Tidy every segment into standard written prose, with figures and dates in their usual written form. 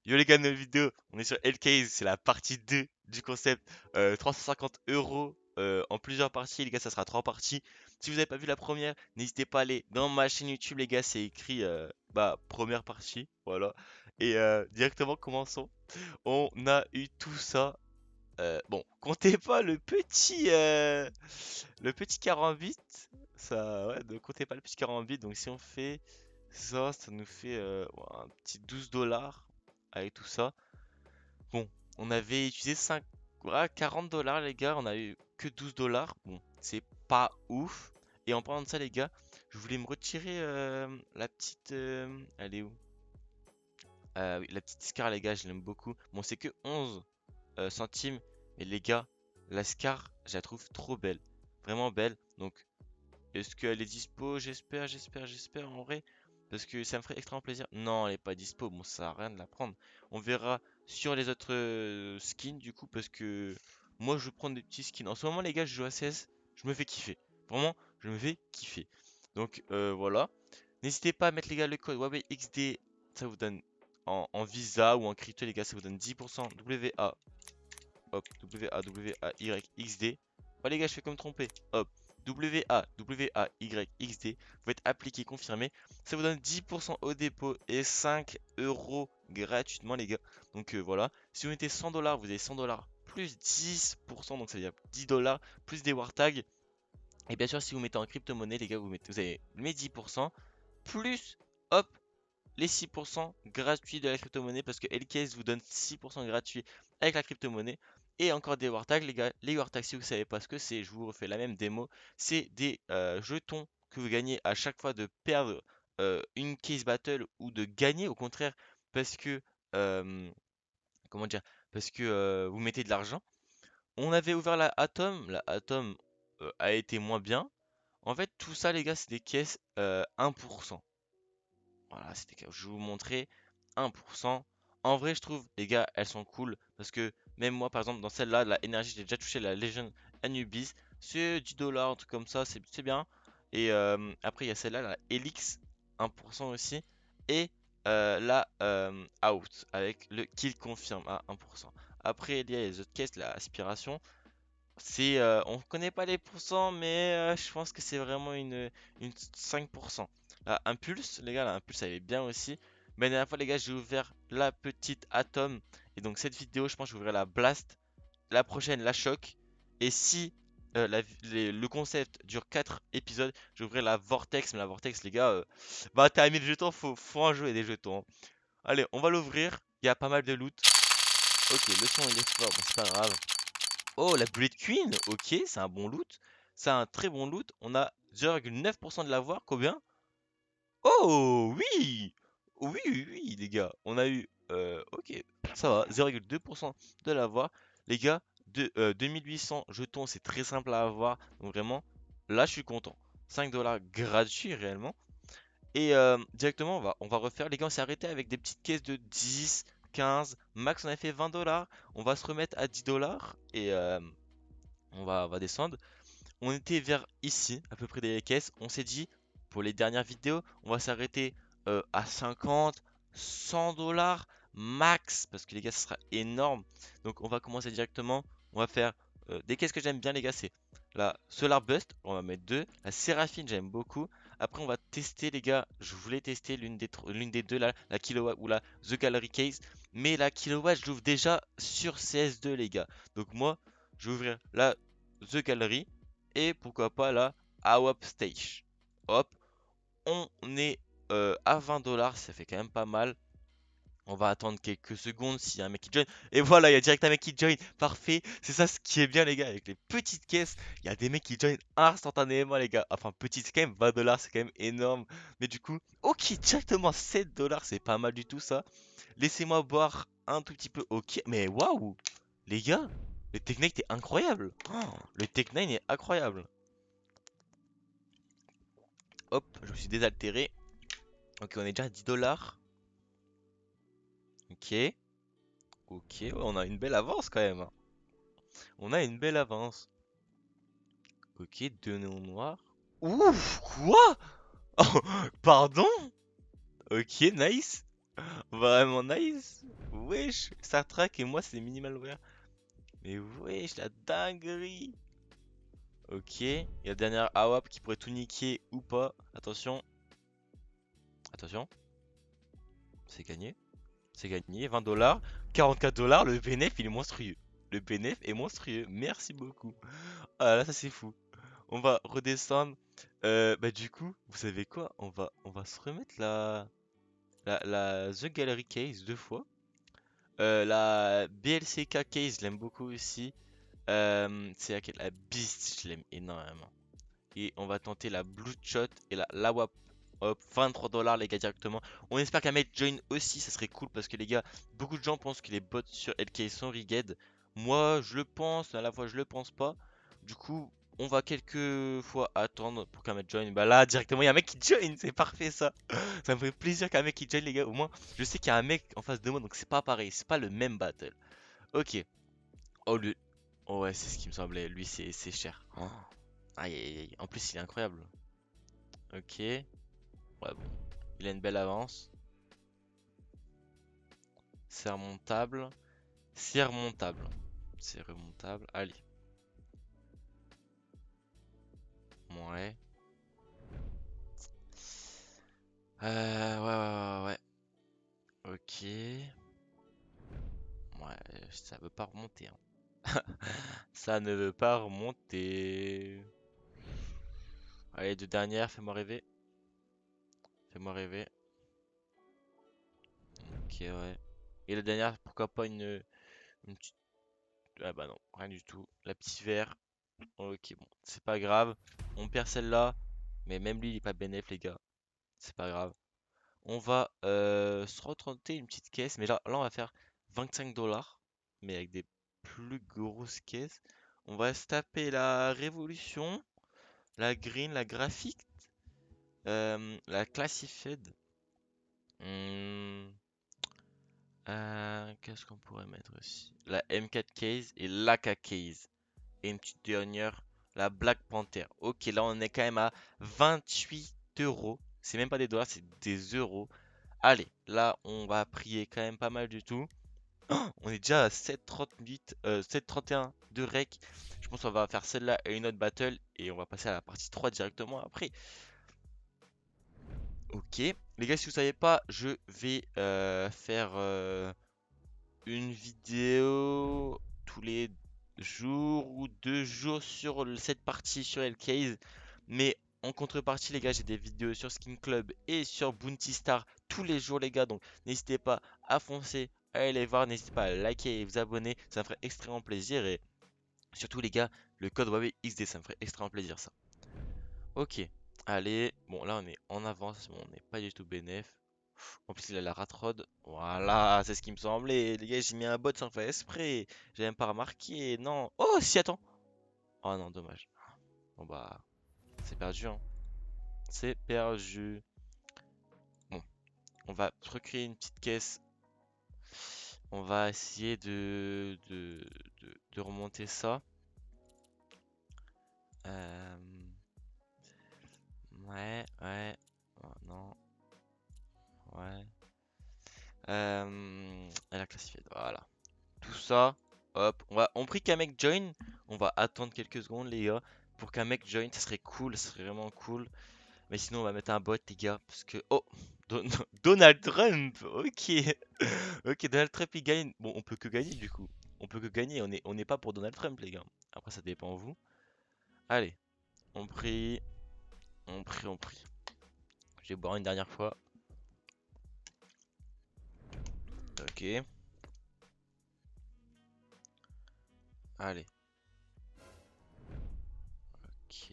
Yo les gars de notre vidéo, on est sur Hellcase, c'est la partie 2 du concept. 350 euros en plusieurs parties, les gars, ça sera 3 parties. Si vous n'avez pas vu la première, n'hésitez pas à aller dans ma chaîne YouTube, les gars, c'est écrit première partie, voilà. Et directement commençons. On a eu tout ça. Bon, comptez pas le petit 48. Ça, ouais, ne comptez pas le petit 48. Donc si on fait ça, ça nous fait ouais, un petit 12 dollars avec tout ça. Bon, on avait utilisé 5, voilà, 40 dollars, les gars. On a eu que 12 dollars. Bon, c'est pas ouf. Et en parlant de ça, les gars, je voulais me retirer la petite. Elle est où? Oui, la petite Scar, les gars, je l'aime beaucoup. Bon, c'est que 11 centimes. Mais les gars, la Scar, je la trouve trop belle. Vraiment belle. Donc, est-ce qu'elle est dispo? J'espère en vrai. Parce que ça me ferait extrêmement plaisir. Non, elle est pas dispo. Bon, ça sert à rien de la prendre. On verra sur les autres skins du coup. Parce que moi, je veux prendre des petits skins. En ce moment, les gars, je joue à CS. Je me fais kiffer. Vraiment, je me fais kiffer. Donc, voilà. N'hésitez pas à mettre, les gars, le code Huawei XD. Ça vous donne en Visa ou en crypto, les gars. Ça vous donne 10% WA. Hop, WAWAYXD. Oh les gars, je fais comme trompé. Hop, WAWAYXD. Vous faites appliquer, confirmer. Ça vous donne 10% au dépôt et 5 euros gratuitement, les gars. Donc voilà. Si vous mettez 100 dollars, vous avez 100 dollars plus 10%. Donc ça veut dire 10 dollars plus des war tags. Et bien sûr, si vous mettez en crypto-monnaie, les gars, vous avez mes 10% plus, hop, les 6% gratuits de la crypto-monnaie parce que Lcase vous donne 6% gratuit avec la crypto-monnaie. Et encore des Wartags, les gars. Les Wartags, si vous savez pas ce que c'est, je vous refais la même démo. C'est des jetons que vous gagnez à chaque fois de perdre une case battle ou de gagner au contraire parce que, euh, comment dire, parce que vous mettez de l'argent. On avait ouvert la Atom a été moins bien. En fait, tout ça, les gars, c'est des caisses 1%. Voilà, je vais vous montrer 1%. En vrai, je trouve, les gars, elles sont cool. Parce que même moi, par exemple, dans celle-là, la énergie, j'ai déjà touché la Legend Anubis. C'est 10 dollars, un truc comme ça, c'est bien. Et après, il y a celle-là, la Helix, 1% aussi. Et la Out, avec le Kill Confirm à 1%. Après, il y a les autres caisses, la Aspiration. On connaît pas les pourcents, mais je pense que c'est vraiment une 5%. La Impulse, les gars, la Impulse, elle est bien aussi. Mais la dernière fois, les gars, j'ai ouvert la petite Atom. Et donc, cette vidéo, je pense que j'ouvrirai la Blast. La prochaine, la Choc. Et si le concept dure 4 épisodes, j'ouvrirai la Vortex. Mais la Vortex, les gars, bah, t'as mis le jeton, faut en jouer des jetons, hein. Allez, on va l'ouvrir. Il y a pas mal de loot. Ok, le son, il est fort, bon, c'est pas grave. Oh, la Bullet Queen, ok, c'est un bon loot. C'est un très bon loot. On a 0,9% de l'avoir, combien? Oh, oui! Oui, oui, oui, les gars. On a eu, ok, ça va, 0,2% de l'avoir. Les gars, 2800 jetons, c'est très simple à avoir. Donc vraiment, là, je suis content. 5 dollars gratuits, réellement. Et directement, on va refaire. Les gars, on s'est arrêté avec des petites caisses de 10, 15. Max, on a fait 20 dollars. On va se remettre à 10 dollars. Et on va descendre. On était vers ici, à peu près des caisses. On s'est dit, pour les dernières vidéos, on va s'arrêter à 50, 100 dollars max. Parce que les gars, ce sera énorme. Donc on va commencer directement. On va faire des caisses que j'aime bien, les gars. C'est la Solar Bust, on va mettre deux. La Séraphine, j'aime beaucoup. Après, on va tester, les gars. Je voulais tester l'une des deux, la Kilowatt ou la The Gallery Case. Mais la Kilowatt, je l'ouvre déjà sur CS2, les gars. Donc moi, je vais ouvrir la The Gallery et pourquoi pas la AWAP Stage. Hop, on est à 20 dollars, ça fait quand même pas mal. On va attendre quelques secondes s'il y a un mec qui join. Et voilà, il y a direct un mec qui join. Parfait. C'est ça ce qui est bien, les gars. Avec les petites caisses, il y a des mecs qui join instantanément, les gars. Enfin, petite, c'est quand même 20 dollars, c'est quand même énorme. Mais du coup, ok, directement 7 dollars, c'est pas mal du tout ça. Laissez-moi boire un tout petit peu. Ok, mais waouh, les gars, le Tech 9 est incroyable. Oh, le Tech 9 est incroyable. Hop, je me suis désaltéré. Ok, on est déjà à 10 dollars. Ok, ok, ouais, on a une belle avance quand même, hein. On a une belle avance. Ok, deux néons noirs. Ouf, quoi? Oh, pardon? Ok, nice. Vraiment nice. Wesh, Star Trek et moi c'est minimal ouvert. Mais wesh, la dinguerie. Ok, il y a la dernière AWAP qui pourrait tout niquer ou pas. Attention, attention, c'est gagné. C'est gagné, 20 dollars, 44 dollars, le bénéf il est monstrueux. Le bénéf est monstrueux, merci beaucoup. Ah là ça c'est fou. On va redescendre. Bah du coup, vous savez quoi? On va se remettre la The Gallery Case deux fois. La BLCK Case, je l'aime beaucoup aussi. C'est laquelle? La Beast, je l'aime énormément. Et on va tenter la Blue Shot et la Lawap. Hop, 23 dollars les gars directement. On espère qu'un mec join aussi, ça serait cool parce que les gars, beaucoup de gens pensent que les bots sur LK sont rigged. Moi, je le pense, mais à la fois je le pense pas. Du coup, on va quelques fois attendre pour qu'un mec join. Bah là, directement, il y a un mec qui join, c'est parfait ça. Ça me fait plaisir qu'un mec qui join les gars. Au moins, je sais qu'il y a un mec en face de moi, donc c'est pas pareil, c'est pas le même battle. Ok. Oh, lui. Oh ouais, c'est ce qui me semblait. Lui, c'est cher. Oh. Aïe, aïe, aïe. En plus, il est incroyable. Ok. Ouais, bon. Il a une belle avance. C'est remontable. C'est remontable. C'est remontable. Allez. Ouais. Ouais, ouais, ouais, ouais. Ok. Ouais, ça veut pas remonter, hein. Ça ne veut pas remonter. Allez, deux dernières, fais-moi rêver. Fais-moi rêver. Ok, ouais. Et la dernière, pourquoi pas une petite. Ah bah non, rien du tout. La petite vert. Ok, bon, c'est pas grave. On perd celle-là. Mais même lui, il est pas bénéf, les gars. C'est pas grave. On va se retenter une petite caisse. Mais là, on va faire 25 dollars. Mais avec des plus grosses caisses. On va se taper la Révolution, la Green, la Graphique, la Classified. Hmm, qu'est-ce qu'on pourrait mettre aussi? La M4 case et l'AK case. Et une petite dernière, la Black Panther. Ok, là on est quand même à 28 euros. C'est même pas des dollars, c'est des euros. Allez, là on va prier quand même pas mal du tout. On est déjà à 7,38, 7,31 de rec. Je pense qu'on va faire celle-là et une autre battle. Et on va passer à la partie 3 directement après. Ok. Les gars, si vous savez pas, je vais faire une vidéo tous les jours ou 2 jours sur cette partie sur L-Case. Mais en contrepartie, les gars, j'ai des vidéos sur Skin Club et sur Bounty Star tous les jours, les gars. Donc n'hésitez pas à foncer, à aller les voir. N'hésitez pas à liker et vous abonner. Ça me ferait extrêmement plaisir. Et surtout, les gars, le code Huawei XD, ça me ferait extrêmement plaisir, ça. Ok. Allez. Bon, là, on est en avance. Mais on n'est pas du tout bénéf. En plus, il a la rat rod. Voilà, c'est ce qui me semblait. Les gars, j'ai mis un bot sans faire exprès. J'ai même pas remarqué. Non. Oh, si, attends. Oh non, dommage. Bon, bah, c'est perdu, hein. C'est perdu. Bon, on va se recréer une petite caisse. On va essayer de remonter ça. Euh, ouais, ouais. Oh, non, ouais. Elle a classifié. Voilà. Tout ça, hop, on prie qu'un mec join. On va attendre quelques secondes, les gars, pour qu'un mec join. Ça serait cool, ça serait vraiment cool. Mais sinon, on va mettre un bot, les gars, parce que oh, Donald Trump. Ok, ok, Donald Trump il gagne. Bon, on peut que gagner du coup. On peut que gagner. On n'est pas pour Donald Trump, les gars. Après, ça dépend de vous. Allez, on prie, on prie, on prie. Je vais boire une dernière fois. Ok, allez. Ok,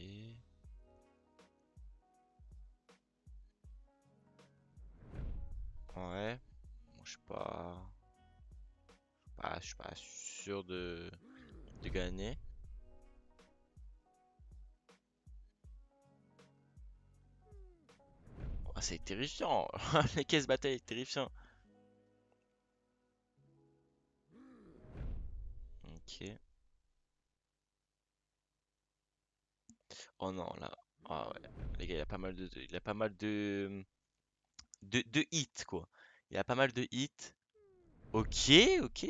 ouais. Bon, je suis pas sûr de gagner. Ah, c'est terrifiant. Les caisses bataille, terrifiant. Ok. Oh non, là. Ah ouais. Les gars, il y a pas mal de hits, quoi. Il y a pas mal de hits. Ok, ok.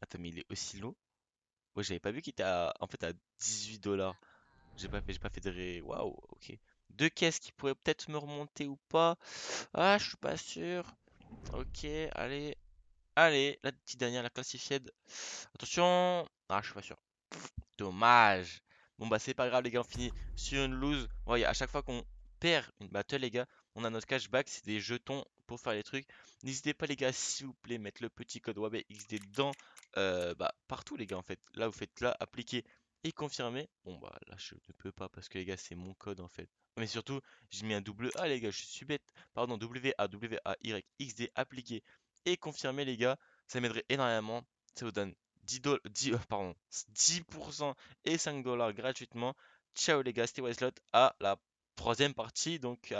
Attends, mais il est aussi low. Ouais, j'avais pas vu qu'il était en fait à 18 $. J'ai pas fait Waouh, ok. Deux caisses qui pourraient peut-être me remonter ou pas. Ah, je suis pas sûr. Ok, allez. Allez, la petite dernière, la classifiée. Attention. Ah, je suis pas sûr. Dommage. Bon bah c'est pas grave les gars, on finit sur une lose. Voyez, à chaque fois qu'on perd une battle les gars, on a notre cashback, c'est des jetons pour faire les trucs. N'hésitez pas les gars, s'il vous plaît, mettre le petit code WABXD dans bah, partout les gars en fait. Là vous faites là, appliquer et confirmer. Bon bah là je ne peux pas parce que les gars c'est mon code en fait. Mais surtout, j'ai mis un double A les gars, je suis bête. Pardon, WAWAYXD, appliquer et confirmer les gars. Ça m'aiderait énormément. Ça vous donne 10% et 5 $ gratuitement. Ciao les gars, c'était Wiselot à la troisième partie, donc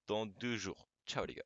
dans 2 jours. Ciao les gars.